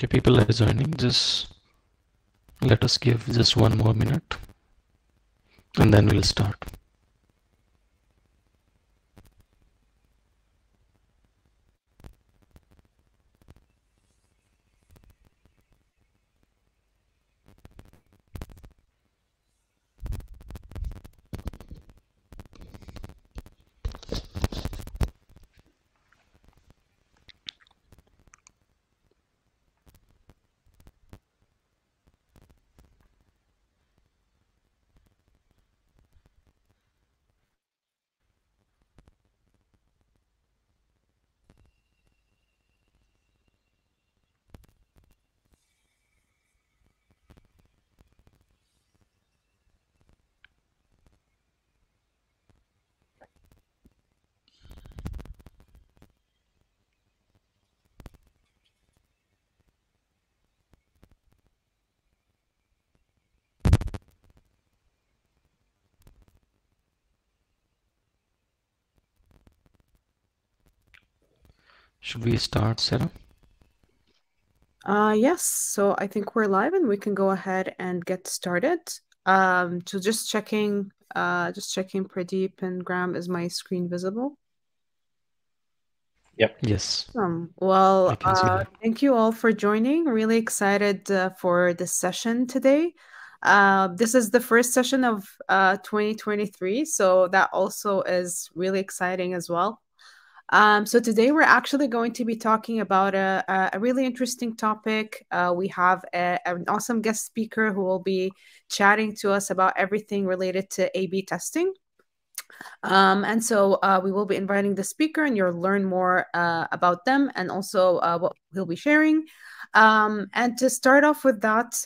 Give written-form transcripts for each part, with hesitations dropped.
Okay, people are joining. Just let us give just one more minute and then we'll start. Should we start, Sarah? Yes, so I think we're live and we can go ahead and get started. So just checking Pradeep and Graham, is my screen visible? Yep. Yes. Well, I can see that. thank you all for joining. Really excited for this session today. This is the first session of 2023, so that also is really exciting as well. So today we're actually going to be talking about a really interesting topic. We have an awesome guest speaker who will be chatting to us about everything related to A/B testing. And so we will be inviting the speaker, and you'll learn more about them and also what he'll be sharing. And to start off with that,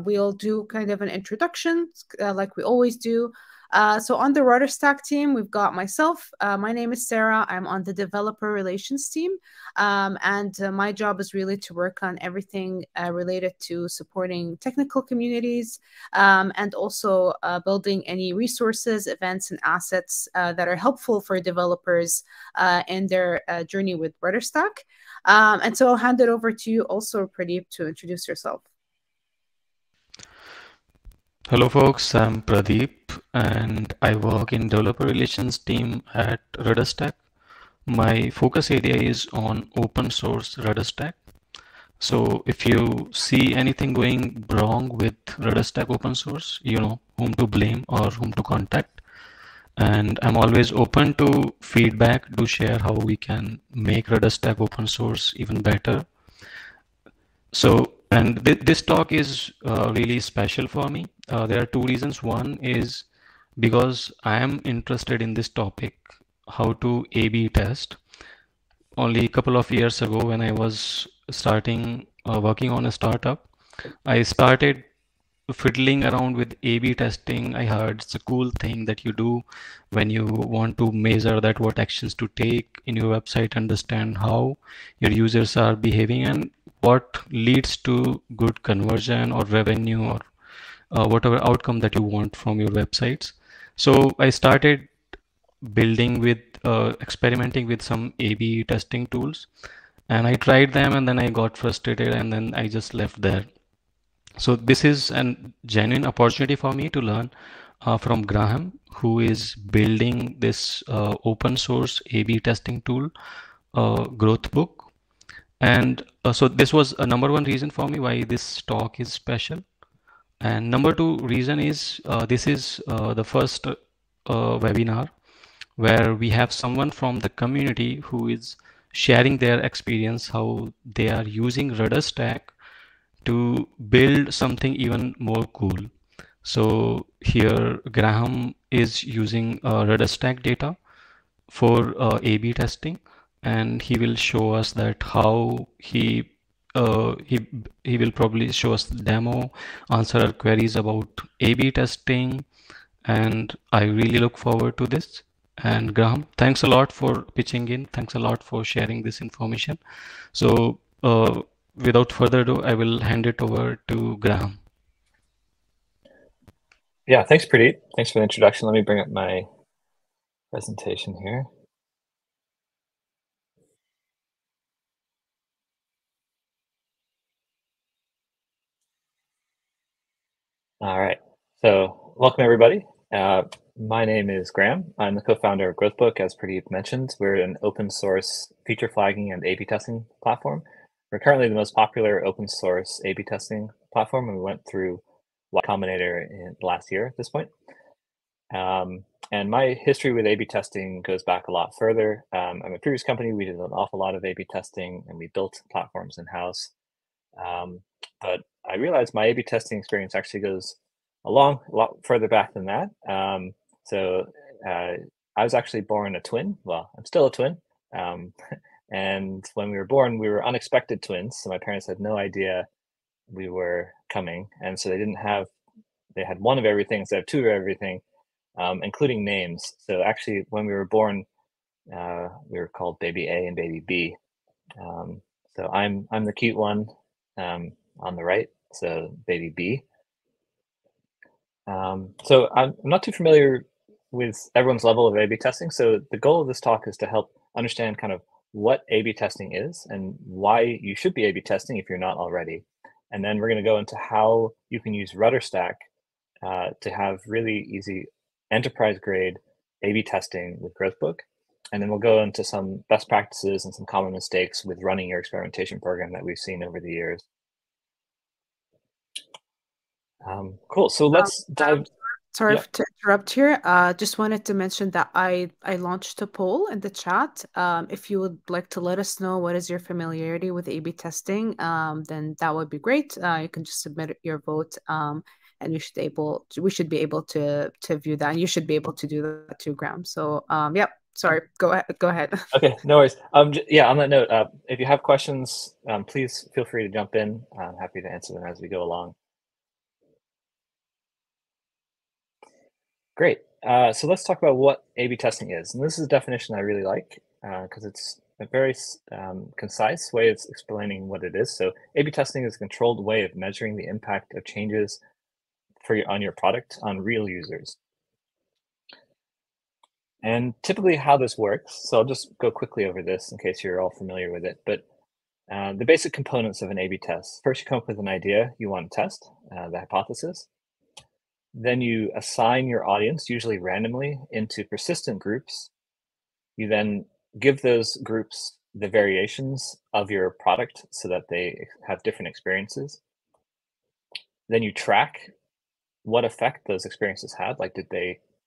we'll do kind of an introduction, like we always do. So on the RudderStack team, we've got myself. My name is Sarah. I'm on the developer relations team. And my job is really to work on everything related to supporting technical communities and also building any resources, events, and assets that are helpful for developers in their journey with RudderStack. And so I'll hand it over to you also, Pradeep, to introduce yourself. Hello folks, I'm Pradeep and I work in developer relations team at RudderStack. My focus area is on open source RudderStack. So if you see anything going wrong with RudderStack open source, you know whom to blame or whom to contact. And I'm always open to feedback to share how we can make RudderStack open source even better. So, and this talk is really special for me. There are two reasons. One is because I am interested in this topic, how to A/B test. Only a couple of years ago, when I was starting working on a startup, I started fiddling around with A/B testing. I heard it's a cool thing that you do when you want to measure that what actions to take in your website, understand how your users are behaving and what leads to good conversion or revenue or whatever outcome that you want from your websites. So I started building with experimenting with some A/B testing tools, and I tried them and then I got frustrated and then I just left there. So this is a genuine opportunity for me to learn from Graham, who is building this open source A/B testing tool, GrowthBook. And so this was a number one reason for me why this talk is special. And number two reason is this is the first webinar where we have someone from the community who is sharing their experience, how they are using RudderStack to build something even more cool. So here Graham is using RudderStack data for A/B testing, and he will show us that how he will probably show us the demo, answer our queries about A/B testing, and I really look forward to this. And Graham, thanks a lot for pitching in. Thanks a lot for sharing this information. So without further ado, I will hand it over to Graham. Yeah, thanks, Pradeep. Thanks for the introduction. Let me bring up my presentation here. All right. So welcome, everybody. My name is Graham. I'm the co-founder of GrowthBook, as Pradeep mentioned. We're an open source feature flagging and A/B testing platform. We're currently the most popular open source A/B testing platform, and we went through Y Combinator in last year at this point. And my history with A/B testing goes back a lot further. At my previous company, we did an awful lot of A/B testing, and we built platforms in-house. But I realized my A/B testing experience actually goes a lot further back than that. So I was actually born a twin. Well, I'm still a twin. And when we were born, we were unexpected twins. So my parents had no idea we were coming. And so they had one of everything instead of two of everything, including names. So actually, when we were born, we were called Baby A and Baby B. So I'm the cute one on the right, so Baby B. So I'm not too familiar with everyone's level of A/B testing. So the goal of this talk is to help understand kind of what A/B testing is and why you should be A/B testing if you're not already. And then we're going to go into how you can use RudderStack to have really easy enterprise-grade A/B testing with GrowthBook. And then we'll go into some best practices and some common mistakes with running your experimentation program that we've seen over the years. Cool. So let's dive. Sorry Yeah. to interrupt here. Just wanted to mention that I launched a poll in the chat. If you would like to let us know what is your familiarity with A/B testing, then that would be great. You can just submit your vote, and we should be able to view that, and you should be able to do that too, Graham. So, yeah. Sorry. Go ahead. Okay, no worries. Yeah, on that note, if you have questions, please feel free to jump in. I'm happy to answer them as we go along. Great. So let's talk about what A/B testing is. And this is a definition I really like because it's a very concise way of explaining what it is. So A/B testing is a controlled way of measuring the impact of changes on your product on real users. And typically how this works, so I'll just go quickly over this in case you're all familiar with it, but the basic components of an A/B test. First, you come up with an idea you want to test, the hypothesis. Then you assign your audience, usually randomly, into persistent groups. You then give those groups the variations of your product so that they have different experiences. Then you track what effect those experiences had. Like,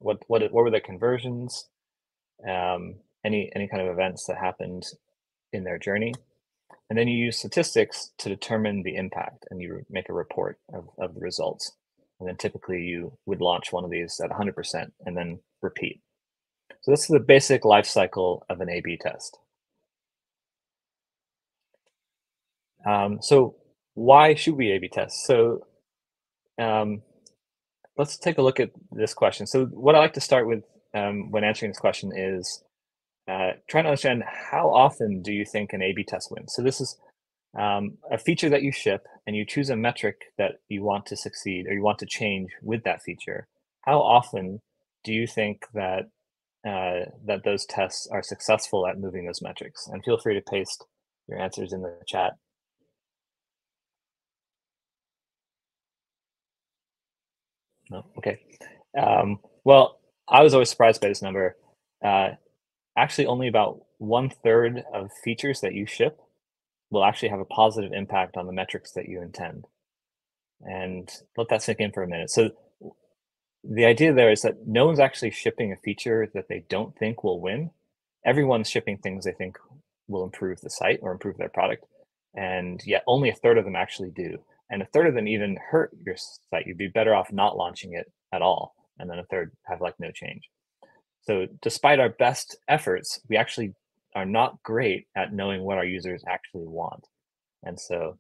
what were the conversions? Any kind of events that happened in their journey. And then you use statistics to determine the impact, and you make a report of the results. And then typically you would launch one of these at 100% and then repeat. So this is the basic life cycle of an A/B test. So why should we A/B test? So let's take a look at this question. So what I like to start with when answering this question is trying to understand how often do you think an A/B test wins? So this is a feature that you ship, and you choose a metric that you want to succeed or you want to change with that feature. How often do you think that that those tests are successful at moving those metrics? And feel free to paste your answers in the chat. No? Okay. Well, I was always surprised by this number. Actually, only about 1/3 of features that you ship will actually have a positive impact on the metrics that you intend. And let that sink in for a minute. So the idea there is that no one's actually shipping a feature that they don't think will win. Everyone's shipping things they think will improve the site or improve their product. And yet only 1/3 of them actually do. And 1/3 of them even hurt your site. You'd be better off not launching it at all. And then 1/3 have like no change. So despite our best efforts, we actually are not great at knowing what our users actually want. And so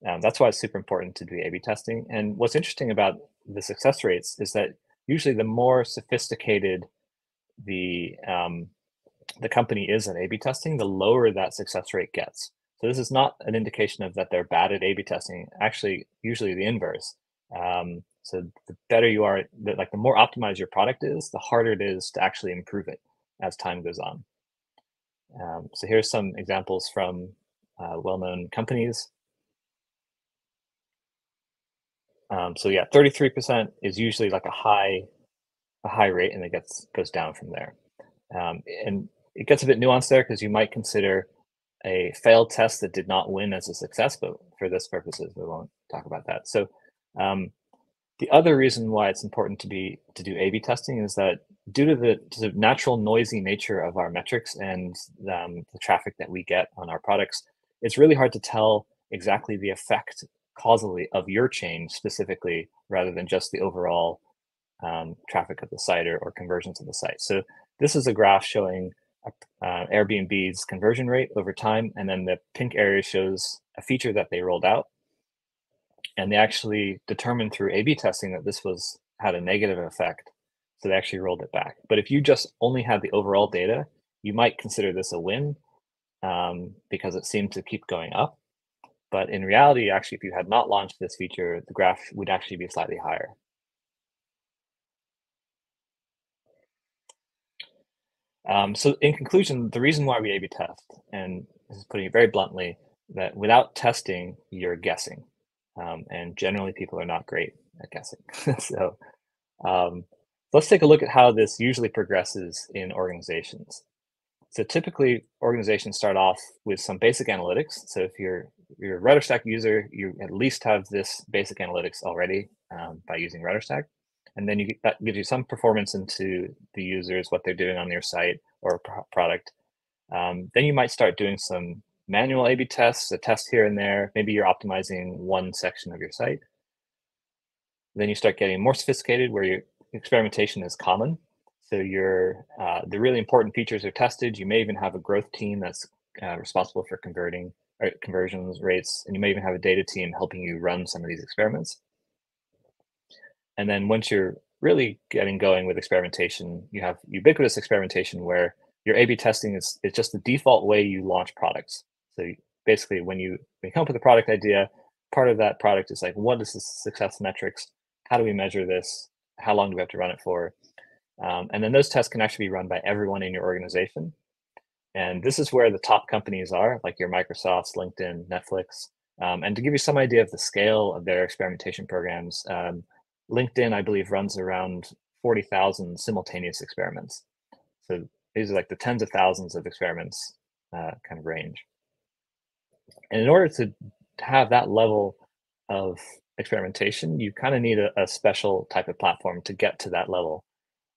that's why it's super important to do A/B testing. And what's interesting about the success rates is that usually the more sophisticated the company is at A/B testing, the lower that success rate gets. So this is not an indication of that they're bad at A/B testing. Actually, usually the inverse. So the better you are, the more optimized your product is, the harder it is to actually improve it as time goes on. So here's some examples from well-known companies. So yeah, 33% is usually like a high rate, and it goes down from there. And it gets a bit nuanced there because you might consider a failed test that did not win as a success, but for this purposes, we won't talk about that. So the other reason why it's important to do A/B testing is that due to the natural noisy nature of our metrics and the traffic that we get on our products, it's really hard to tell exactly the effect causally of your change specifically, rather than just the overall traffic of the site or conversions of the site. So this is a graph showing Airbnb's conversion rate over time, and then the pink area shows a feature that they rolled out. And they actually determined through A/B testing that this had a negative effect, so they actually rolled it back. But if you just only had the overall data, you might consider this a win because it seemed to keep going up. But in reality, actually, if you had not launched this feature, the graph would actually be slightly higher. So in conclusion, the reason why we A/B test, and this is putting it very bluntly, that without testing, you're guessing. And generally people are not great at guessing. So let's take a look at how this usually progresses in organizations. So typically organizations start off with some basic analytics. So if you're a RudderStack user, you at least have this basic analytics already by using RudderStack. And then that gives you some performance into the users, what they're doing on your site or product. Then you might start doing some manual A/B tests, a test here and there. Maybe you're optimizing one section of your site. Then you start getting more sophisticated where your experimentation is common. So the really important features are tested. You may even have a growth team that's responsible for conversions rates, and you may even have a data team helping you run some of these experiments. And then once you're really getting going with experimentation, you have ubiquitous experimentation where your A/B testing is just the default way you launch products. So basically, when you come up with a product idea, part of that product is like, what is the success metrics? How do we measure this? How long do we have to run it for? And then those tests can actually be run by everyone in your organization. And this is where the top companies are, like your Microsofts, LinkedIn, Netflix. And to give you some idea of the scale of their experimentation programs, LinkedIn, I believe, runs around 40,000 simultaneous experiments. So these are like the tens of thousands of experiments kind of range. And in order to have that level of experimentation, you kind of need a special type of platform to get to that level.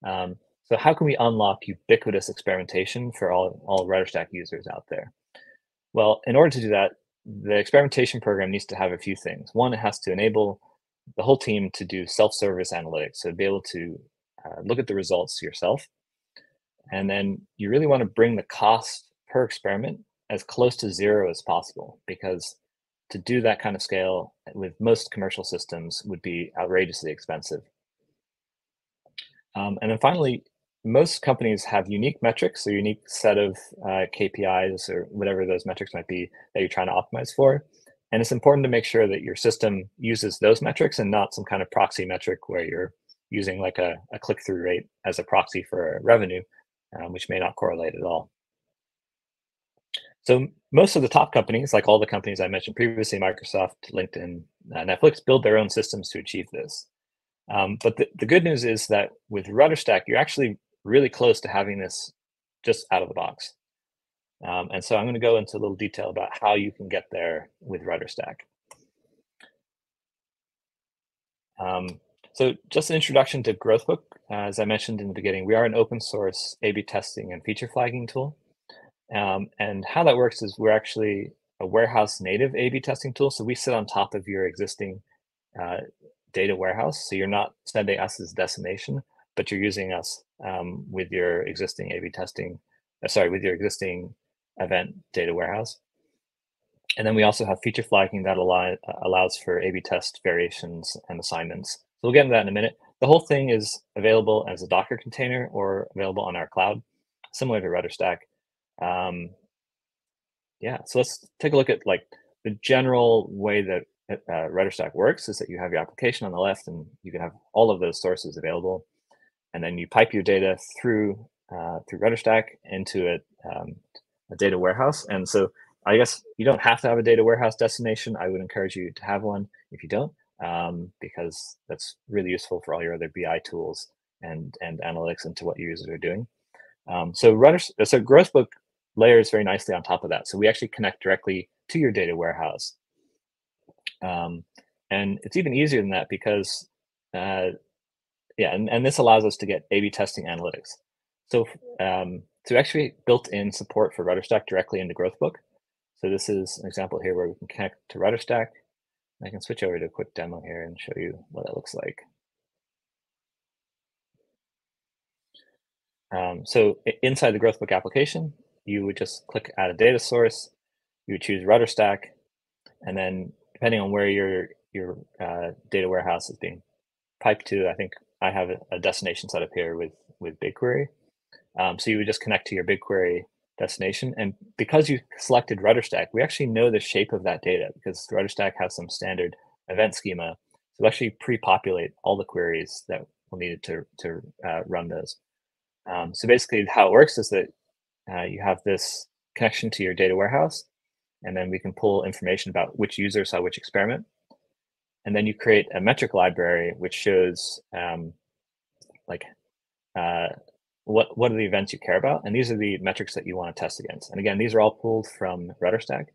So how can we unlock ubiquitous experimentation for all RudderStack users out there? Well, in order to do that, the experimentation program needs to have a few things. One, it has to enable the whole team to do self-service analytics, so be able to look at the results yourself. And then you really want to bring the cost per experiment as close to zero as possible, because to do that kind of scale with most commercial systems would be outrageously expensive. And then finally, most companies have unique metrics, a unique set of KPIs or whatever those metrics might be that you're trying to optimize for. And it's important to make sure that your system uses those metrics and not some kind of proxy metric where you're using like a click-through rate as a proxy for revenue, which may not correlate at all. So most of the top companies, like all the companies I mentioned previously, Microsoft, LinkedIn, Netflix, build their own systems to achieve this. But the good news is that with RudderStack, you're actually really close to having this just out of the box. And so I'm going to go into a little detail about how you can get there with RudderStack. So just an introduction to GrowthBook. As I mentioned in the beginning, we are an open source A/B testing and feature flagging tool. And how that works is we're actually a warehouse native A/B testing tool. So we sit on top of your existing data warehouse. So you're not sending us as destination, but you're using us with your existing A/B testing, with your existing event data warehouse. And then we also have feature flagging that allows for A/B test variations and assignments. So we'll get into that in a minute. The whole thing is available as a Docker container or available on our cloud, similar to RudderStack. Yeah, so let's take a look at like the general way that RudderStack works is that you have your application on the left and you can have all of those sources available. And then you pipe your data through RudderStack into a data warehouse. And so I guess you don't have to have a data warehouse destination. I would encourage you to have one. If you don't, because that's really useful for all your other BI tools and analytics into what your users are doing. So GrowthBook layers very nicely on top of that. So we actually connect directly to your data warehouse. And it's even easier than that because, yeah, and this allows us to get A/B testing analytics. So actually built in support for RudderStack directly into GrowthBook. So this is an example here where we can connect to RudderStack. I can switch over to a quick demo here and show you what that looks like. So inside the GrowthBook application, you would just click add a data source. You would choose RudderStack, and then depending on where your data warehouse is being piped to, I think I have a destination set up here with BigQuery. So you would just connect to your BigQuery destination, and because you selected RudderStack, we actually know the shape of that data because RudderStack has some standard event schema. So we'll actually pre-populate all the queries that we'll need to run those. So basically how it works is that you have this connection to your data warehouse, and then we can pull information about which user saw which experiment. And then you create a metric library which shows what are the events you care about, and these are the metrics that you want to test against. And again, these are all pulled from RudderStack.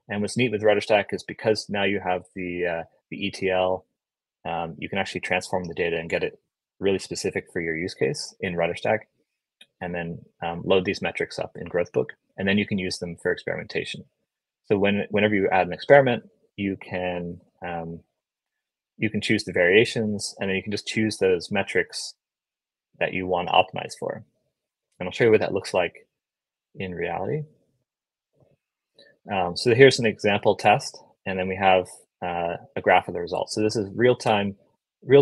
And what's neat with RudderStack is because now you have the ETL, you can actually transform the data and get it really specific for your use case in RudderStack, and then load these metrics up in GrowthBook, and then you can use them for experimentation. So whenever you add an experiment, you can choose the variations, and then you can just choose those metrics that you want to optimize for. And I'll show you what that looks like in reality. So here's an example test, and then we have a graph of the results. So this is real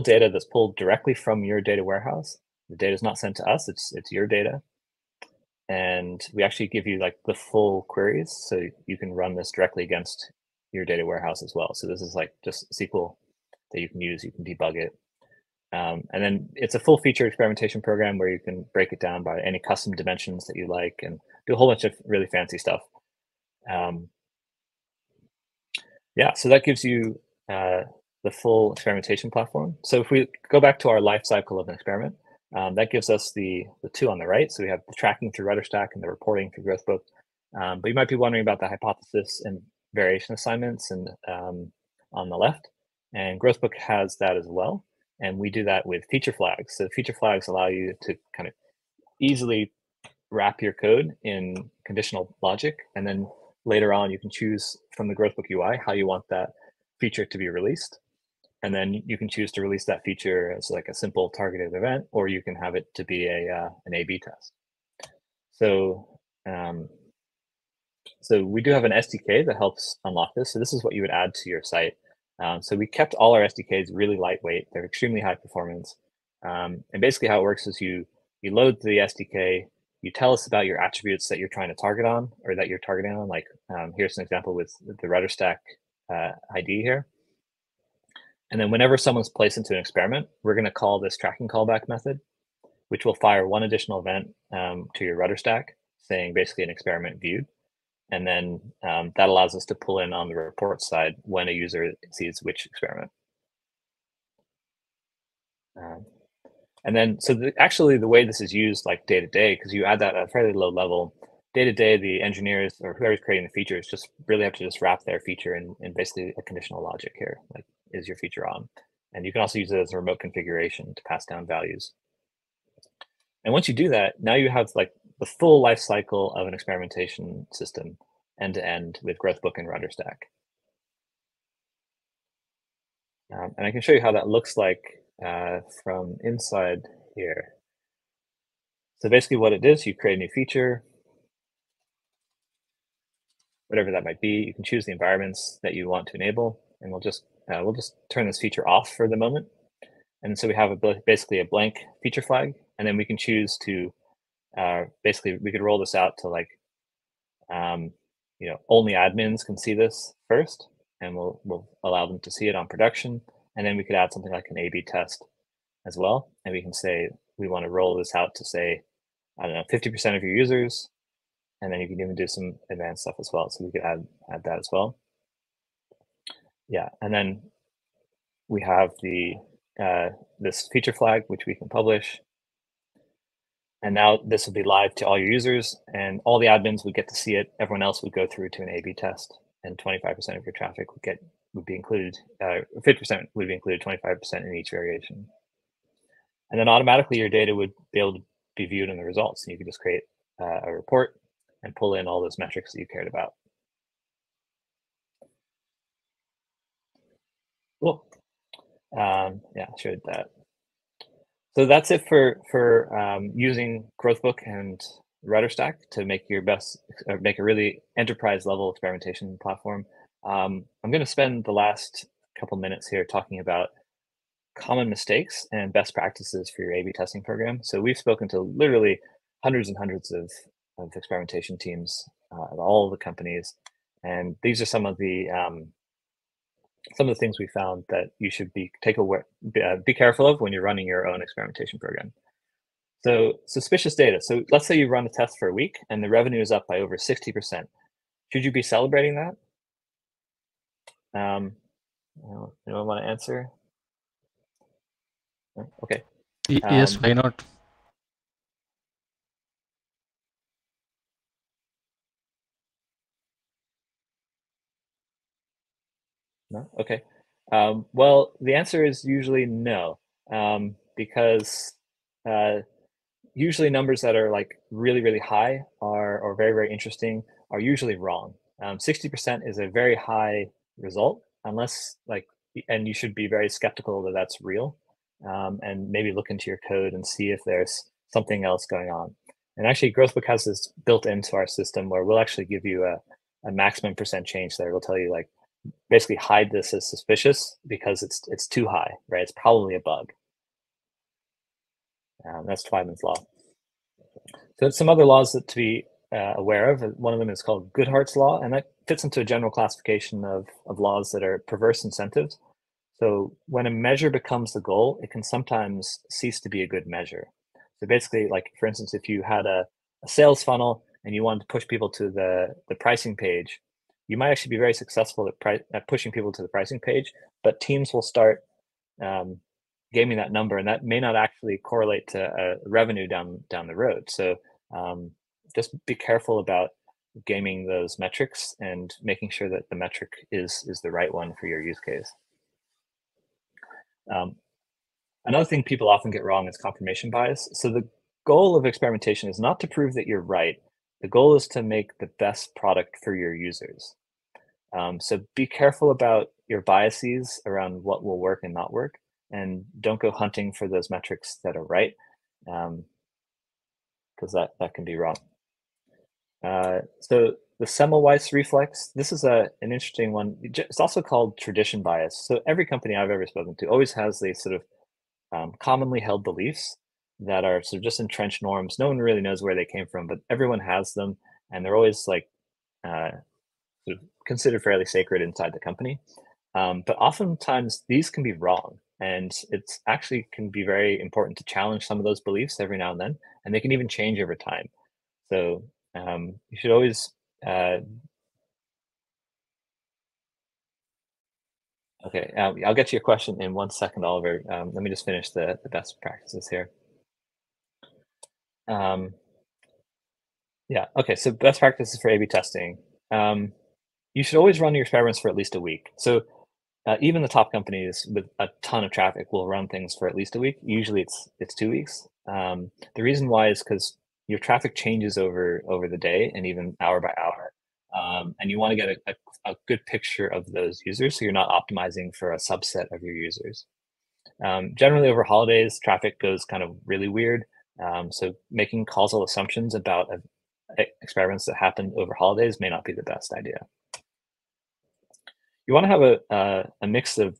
data that's pulled directly from your data warehouse. The data is not sent to us, it's your data. And we actually give you like the full queries, so you can run this directly against your data warehouse as well. So this is like just SQL that you can use, you can debug it. And then it's a full feature experimentation program where you can break it down by any custom dimensions that you like and do a whole bunch of really fancy stuff. Yeah, so that gives you the full experimentation platform. So if we go back to our life cycle of an experiment, that gives us the two on the right. So we have the tracking through RudderStack and the reporting through GrowthBook. But you might be wondering about the hypothesis and variation assignments and on the left. And GrowthBook has that as well. And we do that with feature flags. So feature flags allow you to kind of easily wrap your code in conditional logic. And then later on, you can choose from the GrowthBook UI how you want that feature to be released. And then you can choose to release that feature as like a simple targeted event, or you can have it to be an A/B test. So, so we do have an SDK that helps unlock this. So this is what you would add to your site. So we kept all our SDKs really lightweight. They're extremely high performance. And basically how it works is you load the SDK, you tell us about your attributes that you're trying to target on, or that you're targeting on. Like here's an example with the RudderStack ID here. And then whenever someone's placed into an experiment, we're going to call this tracking callback method, which will fire one additional event to your RudderStack, saying basically an experiment viewed. And then that allows us to pull in on the report side when a user sees which experiment. And then, so actually the way this is used like day to day, because you add that at a fairly low level, day to day, the engineers or whoever's creating the features just really have to just wrap their feature in basically a conditional logic here, like is your feature on? And you can also use it as a remote configuration to pass down values. And once you do that, now you have like the full life cycle of an experimentation system end to end with GrowthBook and RudderStack. And I can show you how that looks like from inside here. So basically what it is, you create a new feature, whatever that might be. You can choose the environments that you want to enable, and we'll just turn this feature off for the moment. And so we have basically a blank feature flag, and then we can choose to basically we could roll this out to like only admins can see this first, and we'll allow them to see it on production. And then we could add something like an A/B test as well, and we can say we want to roll this out to say, I don't know, 50% of your users, and then you can even do some advanced stuff as well. So we could add that as well. Yeah, and then we have the this feature flag, which we can publish. And now this will be live to all your users, and all the admins would get to see it. Everyone else would go through to an A/B test, and 25% of your traffic would be included. 50% would be included, 25% in each variation. And then automatically your data would be able to be viewed in the results. And you could just create a report and pull in all those metrics that you cared about. Cool. Yeah, I showed that. So that's it for using GrowthBook and RudderStack to make your best, or make a really enterprise level experimentation platform. I'm going to spend the last couple minutes here talking about common mistakes and best practices for your A/B testing program. So we've spoken to literally hundreds and hundreds of experimentation teams at all the companies, and these are some of the things we found that you should be careful of when you're running your own experimentation program. So suspicious data. So let's say you run a test for a week and the revenue is up by over 60%. Should you be celebrating that? Anyone want to answer? Okay. Yes, why not? No? Okay. Well, the answer is usually no, because usually numbers that are like really, really high or very, very interesting are usually wrong. 60% is a very high result, unless and you should be very skeptical that that's real, and maybe look into your code and see if there's something else going on. And actually, GrowthBook has this built into our system where we'll actually give you a maximum percent change there. We'll tell you like, basically hide this as suspicious because it's too high, right? It's probably a bug. That's Twyman's law. So some other laws that to be aware of. One of them is called Goodhart's law, and that fits into a general classification of laws that are perverse incentives. So when a measure becomes the goal, it can sometimes cease to be a good measure. So basically, like for instance, if you had a sales funnel and you wanted to push people to the pricing page, you might actually be very successful at pushing people to the pricing page, but teams will start gaming that number, and that may not actually correlate to revenue down the road. So just be careful about gaming those metrics and making sure that the metric is the right one for your use case. Another thing people often get wrong is confirmation bias. So the goal of experimentation is not to prove that you're right. The goal is to make the best product for your users. So be careful about your biases around what will work and not work, and don't go hunting for those metrics that are right, because that can be wrong. So the Semmelweis reflex, this is an interesting one. It's also called tradition bias. So every company I've ever spoken to always has these sort of commonly held beliefs that are sort of just entrenched norms. No one really knows where they came from, but everyone has them, and they're always like sort of considered fairly sacred inside the company. But oftentimes these can be wrong, and it's actually can be very important to challenge some of those beliefs every now and then, and they can even change over time. So you should always okay, I'll get to your question in 1 second, Oliver. Let me just finish the best practices here. Yeah, okay, so best practices for A/B testing. You should always run your experiments for at least a week. So even the top companies with a ton of traffic will run things for at least a week. Usually it's 2 weeks. The reason why is because your traffic changes over the day and even hour by hour. And you want to get a good picture of those users, so you're not optimizing for a subset of your users. Generally over holidays, traffic goes kind of really weird. So making causal assumptions about experiments that happen over holidays may not be the best idea. You want to have a mix of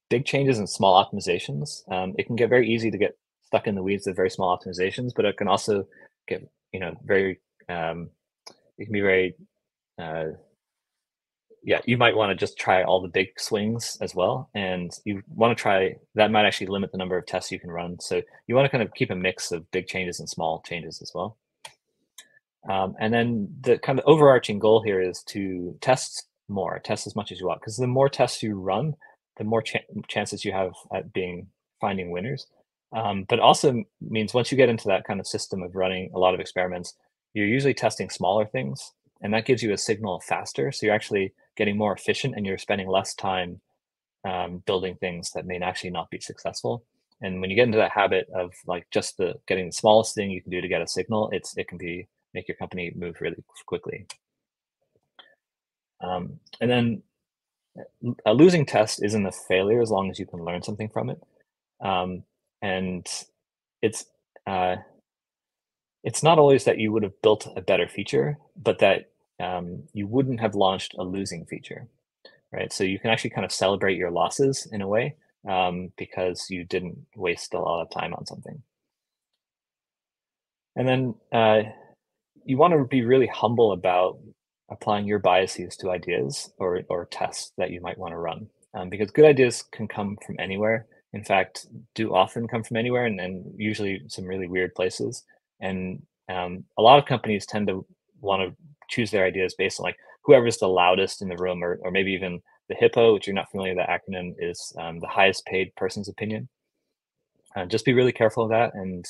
big changes and small optimizations. It can get very easy to get stuck in the weeds of very small optimizations, but it can also get very it can be very yeah, you might want to just try all the big swings as well, and you want to try that might actually limit the number of tests you can run. So you want to kind of keep a mix of big changes and small changes as well. And then the kind of overarching goal here is to test more, test as much as you want, because the more tests you run, the more chances you have at finding winners. But also means once you get into that kind of system of running a lot of experiments, you're usually testing smaller things, and that gives you a signal faster. So you're actually getting more efficient, and you're spending less time building things that may actually not be successful. And when you get into that habit of like just getting the smallest thing you can do to get a signal, it can make your company move really quickly. And then a losing test isn't a failure as long as you can learn something from it. And it's not always that you would have built a better feature, but that you wouldn't have launched a losing feature, right? So you can actually kind of celebrate your losses in a way because you didn't waste a lot of time on something. And then you want to be really humble about applying your biases to ideas or tests that you might want to run, because good ideas can come from anywhere. In fact, do often come from anywhere, and usually some really weird places. And a lot of companies tend to want to choose their ideas based on like whoever's the loudest in the room, or maybe even the HIPPO, which you're not familiar with, that acronym is the highest paid person's opinion. Just be really careful of that, and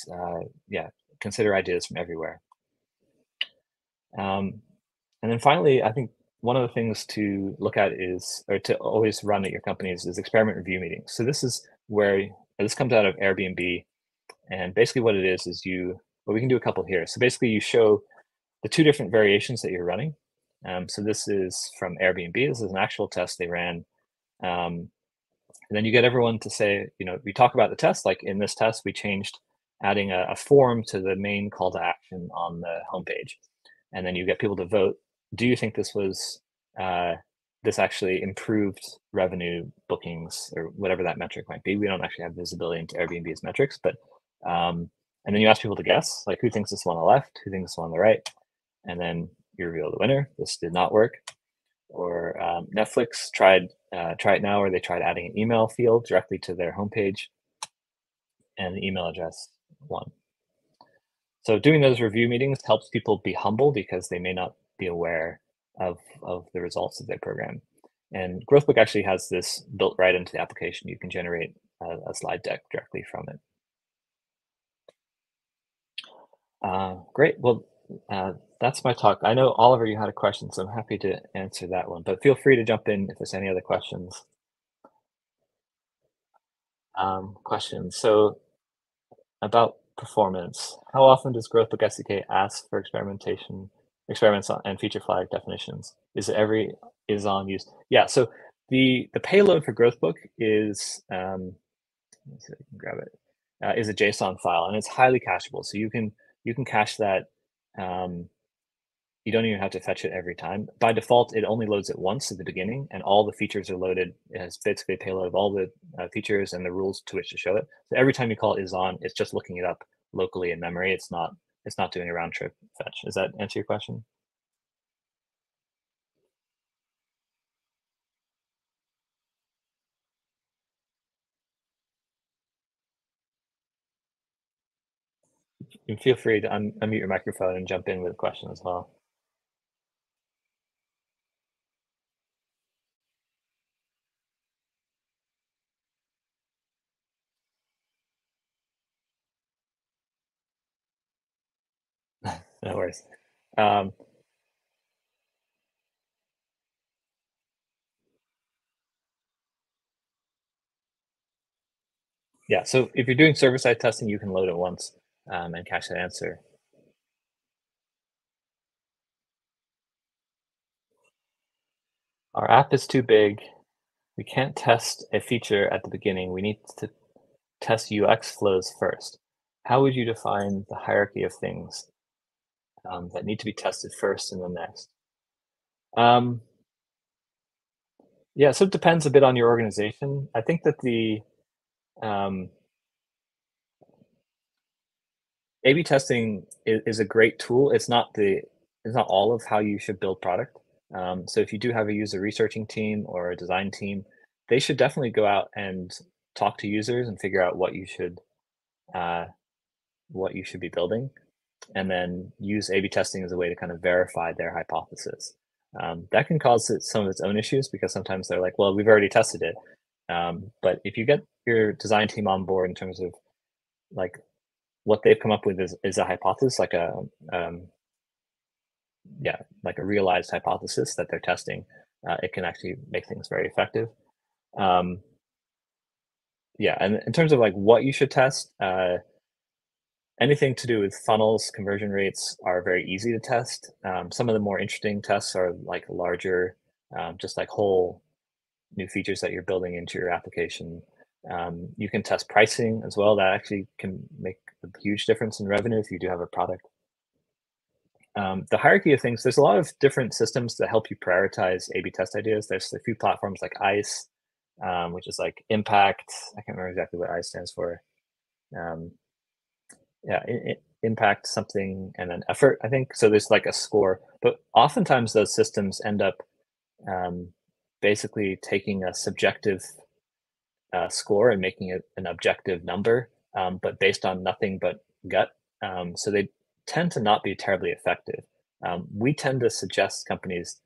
yeah, consider ideas from everywhere. And then finally, I think one of the things to look at or to always run at your companies is experiment review meetings. So this is where this comes out of Airbnb, and basically what it is well, we can do a couple here. So basically you show the two different variations that you're running. So this is from Airbnb. This is an actual test they ran. And then you get everyone to say, we talk about the test. Like in this test, we changed adding a form to the main call to action on the homepage. And then you get people to vote. Do you think this actually improved revenue, bookings, or whatever that metric might be? We don't actually have visibility into Airbnb's metrics, but and then you ask people to guess, like who thinks this one on the left, who thinks this one on the right, and then you reveal the winner. This did not work. Or Netflix tried Try It Now, where they tried adding an email field directly to their homepage, and the email address won. So doing those review meetings helps people be humble because they may not be aware of the results of their program. And GrowthBook actually has this built right into the application. You can generate a slide deck directly from it. Great. Well, that's my talk. I know Oliver, you had a question, so I'm happy to answer that one, but feel free to jump in if there's any other questions. So about performance, how often does GrowthBook SDK ask for experiments and feature flag definitions? Is it is on use? Yeah, so the payload for GrowthBook is, let me see if I can grab it, is a JSON file, and it's highly cacheable. So you can cache that. You don't even have to fetch it every time. By default, it only loads it once at the beginning, and all the features are loaded. It has basically a payload of all the features and the rules to which to show it. So every time you call is on, it's just looking it up locally in memory. It's not doing a round trip fetch. Does that answer your question? You can feel free to unmute your microphone and jump in with a question as well. No worries. Yeah, so if you're doing server-side testing, you can load it once and cache that answer. Our app is too big. We can't test a feature at the beginning. We need to test UX flows first. How would you define the hierarchy of things that need to be tested first and then next? Yeah, so it depends a bit on your organization. I think that the A/B testing is a great tool. It's not all of how you should build product. So if you do have a user researching team or a design team, they should definitely go out and talk to users and figure out what you should be building, and then use A/B testing as a way to kind of verify their hypothesis. That can cause some of its own issues because sometimes they're like, well, we've already tested it. But if you get your design team on board in terms of like what they've come up with is a hypothesis, like a like a realized hypothesis that they're testing, it can actually make things very effective. And in terms of like what you should test, anything to do with funnels, conversion rates are very easy to test. Some of the more interesting tests are like larger, just like whole new features that you're building into your application. You can test pricing as well. That actually can make a huge difference in revenue if you do have a product. The hierarchy of things, there's a lot of different systems that help you prioritize A/B test ideas. There's a few platforms like ICE, which is like impact. I can't remember exactly what ICE stands for. Impact something and then effort, I think. So there's like a score, but oftentimes those systems end up basically taking a subjective score and making it an objective number, but based on nothing but gut. So they tend to not be terribly effective. We tend to suggest companies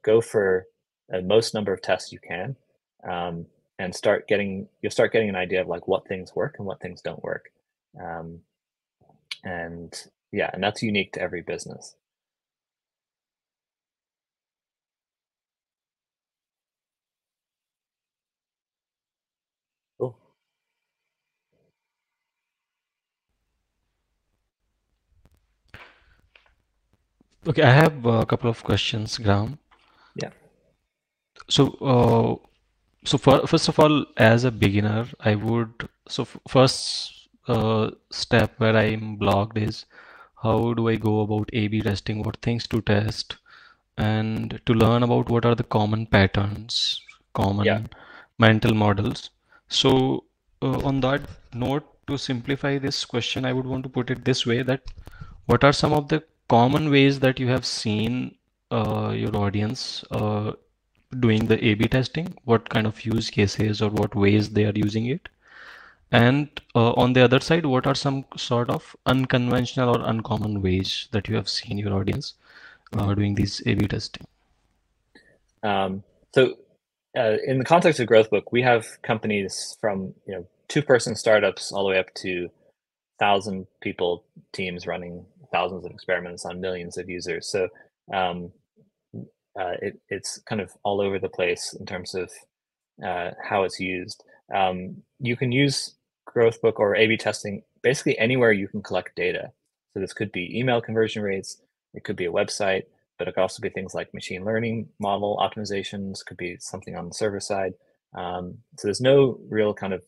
go for the most number of tests you can, and you'll start getting an idea of like what things work and what things don't work. And that's unique to every business. Cool. Okay, I have a couple of questions, Graham. Yeah. So, first of all, as a beginner, I would, first step where I'm blocked is how do I go about A/B testing, what things to test, and to learn about what are the common patterns, common mental models. So, on that note, to simplify this question, I would want to put it this way that what are some of the common ways that you have seen your audience doing the A/B testing? What kind of use cases or what ways they are using it? And on the other side, what are some sort of unconventional or uncommon ways that you have seen your audience doing these A/B testing? In the context of GrowthBook, we have companies from 2-person startups all the way up to 1,000 people teams running thousands of experiments on millions of users. So it's kind of all over the place in terms of how it's used. You can use GrowthBook or A/B testing basically anywhere you can collect data. So this could be email conversion rates, it could be a website, but it could also be things like machine learning model optimizations, could be something on the server side. So there's no real kind of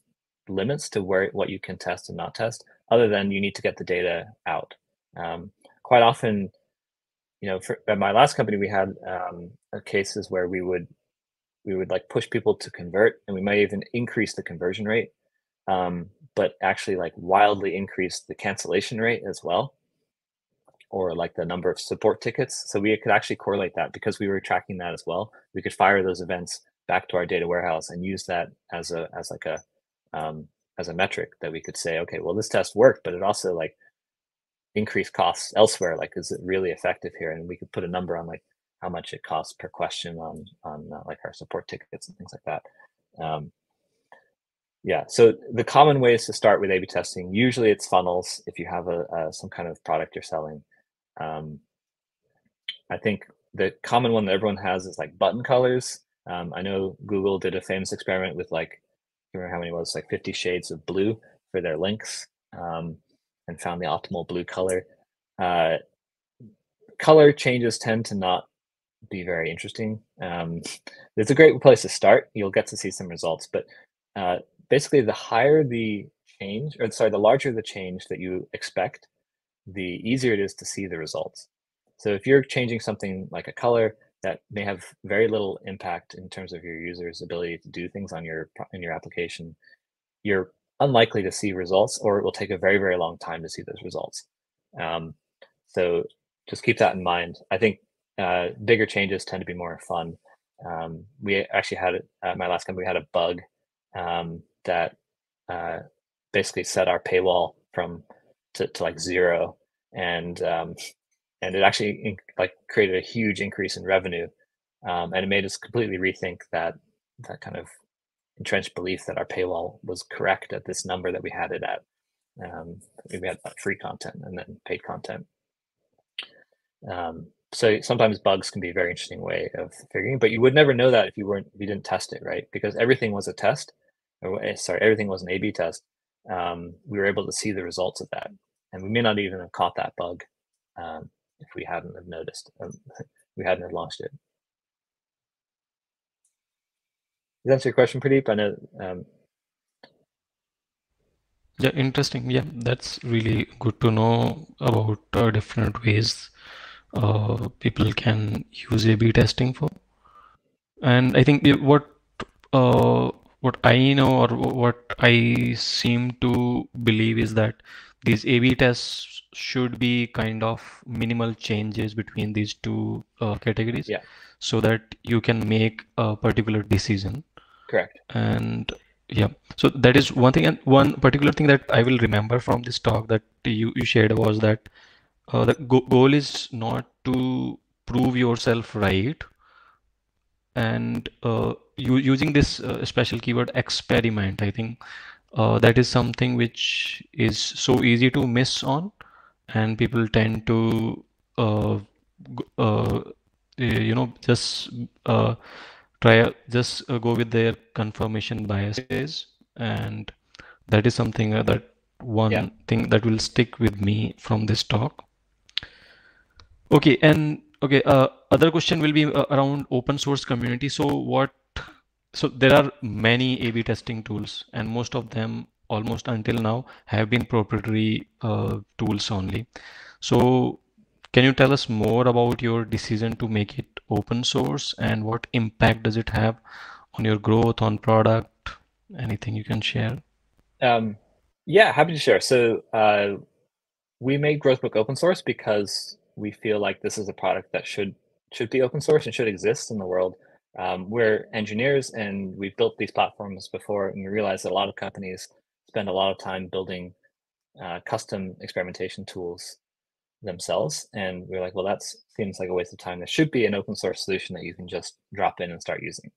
limits to what you can test and not test, other than you need to get the data out. Quite often, at my last company, we had cases where we would like push people to convert, and we might even increase the conversion rate, but actually like wildly increase the cancellation rate as well, or like the number of support tickets. So we could actually correlate that because we were tracking that as well. We could fire those events back to our data warehouse and use that as a metric that we could say, okay, well, this test worked, but it also like increased costs elsewhere. Like, is it really effective here? And we could put a number on like how much it costs per question on like our support tickets and things like that. So the common ways to start with A/B testing, usually it's funnels if you have some kind of product you're selling. I think the common one that everyone has is like button colors. I know Google did a famous experiment with like, I don't remember how many it was, like 50 shades of blue for their links, and found the optimal blue color. Color changes tend to not be very interesting. It's a great place to start. You'll get to see some results, but basically the higher the change, the larger the change that you expect, the easier it is to see the results. So if you're changing something like a color that may have very little impact in terms of your user's ability to do things in your application, you're unlikely to see results, or it will take a very, very long time to see those results. So just keep that in mind. I think bigger changes tend to be more fun. We actually had at my last company, we had a bug that basically set our paywall to like 0, and it actually like created a huge increase in revenue, and it made us completely rethink that kind of entrenched belief that our paywall was correct at this number that we had it at. We had free content and then paid content. So sometimes bugs can be a very interesting way of figuring, but you would never know that if you didn't test it, right? Because everything was a test, everything was an A/B test. We were able to see the results of that, and we may not even have caught that bug if we hadn't have noticed, we hadn't have launched it. Does that answer your question, Pradeep? I know. Yeah, interesting. Yeah, that's really good to know about different ways people can use A/B testing for. And I think uh, what I know or what I seem to believe is that these A/B tests should be kind of minimal changes between these two categories, Yeah, so that you can make a particular decision. correct. And yeah, so that is one thing. And one particular thing that I will remember from this talk that you shared was that the goal is not to prove yourself right, and using this special keyword experiment, I think that is something which is so easy to miss on, and people tend to just go with their confirmation biases, and that is something that Yeah. one thing that will stick with me from this talk. Okay, and okay, other question will be around open source community. So there are many A/B testing tools, and most of them, almost until now, have been proprietary tools only. So can you tell us more about your decision to make it open source, and what impact does it have on your growth, on product? Anything you can share? Yeah, happy to share. So we made GrowthBook open source because we feel like this is a product that should be open source and should exist in the world. We're engineers and we've built these platforms before, and we realize that a lot of companies spend a lot of time building custom experimentation tools themselves. And we're like, well, that seems like a waste of time. There should be an open source solution that you can just drop in and start using.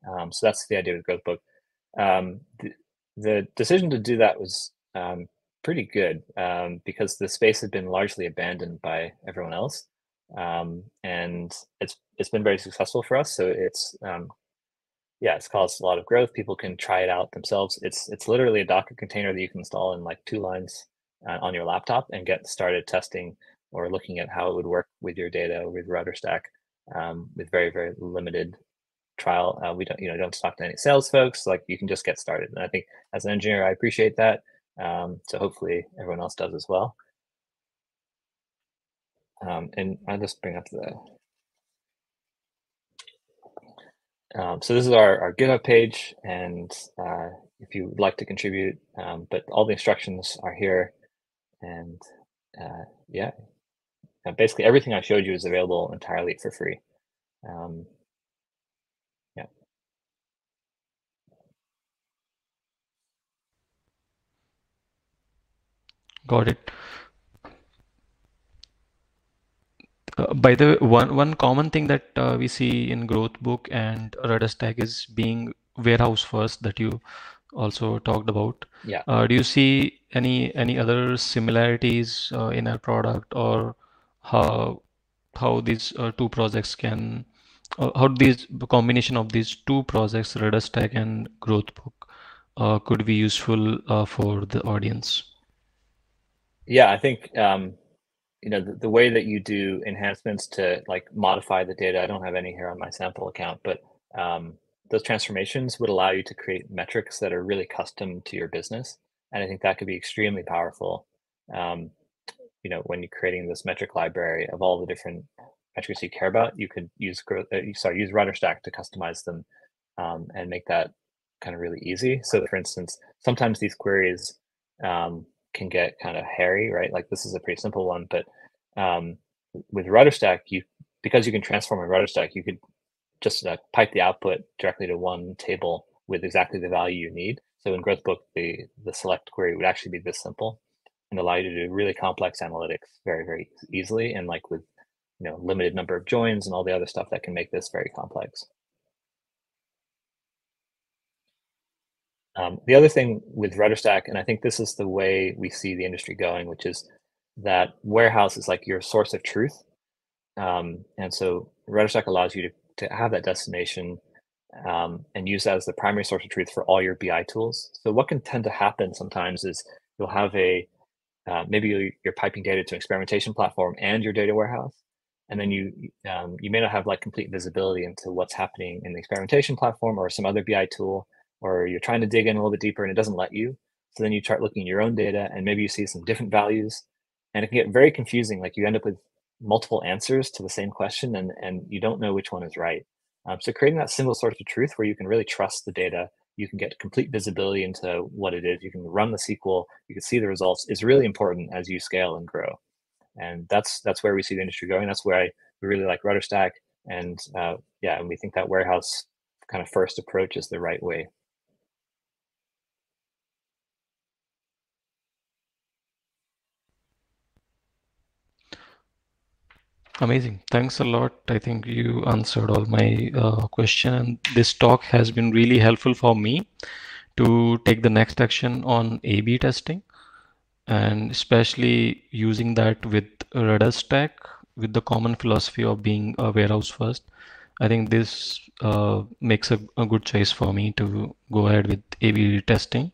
So that's the idea with GrowthBook. The decision to do that was pretty good because the space had been largely abandoned by everyone else, and it's been very successful for us. So it's caused a lot of growth. People can try it out themselves. It's literally a Docker container that you can install in like 2 lines on your laptop and get started testing or looking at how it would work with your data with RudderStack with very, very limited trial. We don't talk to any sales folks. Like, you can just get started. And I think as an engineer, I appreciate that. So hopefully everyone else does as well. And I'll just bring up so this is our GitHub page, and if you would like to contribute, but all the instructions are here, and basically everything I showed you is available entirely for free. Got it. By the way, one common thing that we see in GrowthBook and RudderStack is being warehouse first, that you also talked about. Yeah. Do you see any other similarities in our product, or how these two projects can how these the combination of these two projects, RudderStack and GrowthBook, could be useful for the audience? Yeah, I think the way that you do enhancements to like modify the data, I don't have any here on my sample account, but those transformations would allow you to create metrics that are really custom to your business. And I think that could be extremely powerful. When you're creating this metric library of all the different metrics you care about, you could use RudderStack to customize them and make that kind of really easy. So for instance, sometimes these queries can get kind of hairy, right? Like, this is a pretty simple one, but with RudderStack, because you can transform in RudderStack, you could just pipe the output directly to one table with exactly the value you need. So in GrowthBook, the select query would actually be this simple and allow you to do really complex analytics very, very easily, and like with limited number of joins and all the other stuff that can make this very complex. The other thing with RudderStack, and I think this is the way we see the industry going, which is that warehouse is like your source of truth. And so RudderStack allows you to have that destination and use that as the primary source of truth for all your BI tools. So what can tend to happen sometimes is you'll have maybe you're piping data to an experimentation platform and your data warehouse, and then you may not have like complete visibility into what's happening in the experimentation platform or some other BI tool, or you're trying to dig in a little bit deeper and it doesn't let you. So then you start looking at your own data and maybe you see some different values, and it can get very confusing. Like you end up with multiple answers to the same question, and you don't know which one is right. So creating that single source of truth where you can really trust the data, you can get complete visibility into what it is, you can run the SQL, you can see the results, is really important as you scale and grow. And that's where we see the industry going. That's why we really like RudderStack, and and we think that warehouse kind of first approach is the right way. Amazing. Thanks a lot. I think you answered all my question, and this talk has been really helpful for me to take the next action on A/B testing, and especially using that with RudderStack with the common philosophy of being a warehouse first. I think this makes a good choice for me to go ahead with A/B testing.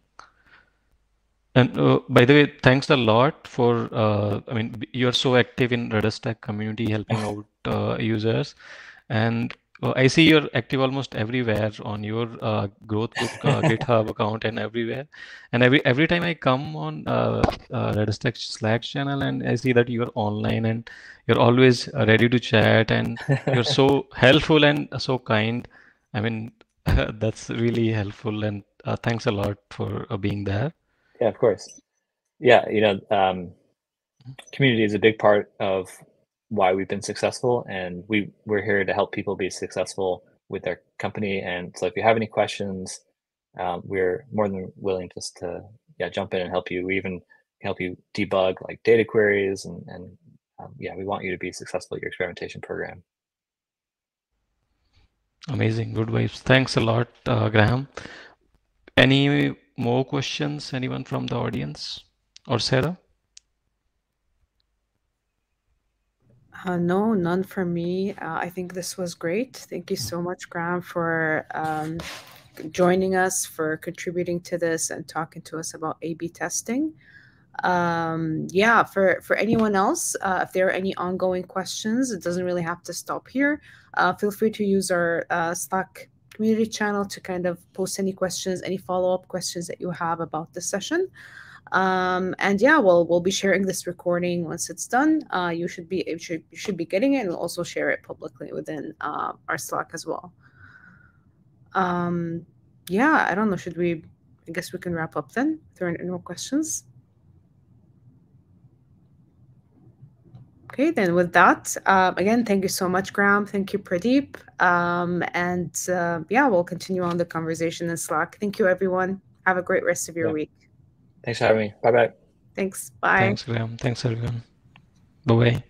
And by the way, thanks a lot for, I mean, you're so active in RudderStack community helping out users. And I see you're active almost everywhere on your GrowthBook GitHub account and everywhere. And every time I come on RudderStack Slack channel and I see that you're online and you're always ready to chat and you're so helpful and so kind. I mean, that's really helpful, and thanks a lot for being there. Yeah, of course. Yeah, community is a big part of why we've been successful, and we're here to help people be successful with their company. And so if you have any questions, we're more than willing just to jump in and help you. We even help you debug like data queries, and we want you to be successful at your experimentation program. Amazing, good vibes. Thanks a lot, Graham. Any more questions? Anyone from the audience or Sarah? No, none for me. I think this was great. Thank you so much, Graham, for joining us, for contributing to this and talking to us about A/B testing. For anyone else, if there are any ongoing questions, it doesn't really have to stop here. Feel free to use our Slack community channel to kind of post any questions, any follow-up questions that you have about the session. We'll be sharing this recording once it's done. You should be getting it, and we'll also share it publicly within our Slack as well. I don't know. I guess we can wrap up then. If there are any more questions. Okay, then with that, again, thank you so much, Graham. Thank you, Pradeep. We'll continue on the conversation in Slack. Thank you, everyone. Have a great rest of your week. Thanks for having me. Bye-bye. Thanks. Bye. Thanks, Graham. Thanks, everyone. Bye-bye.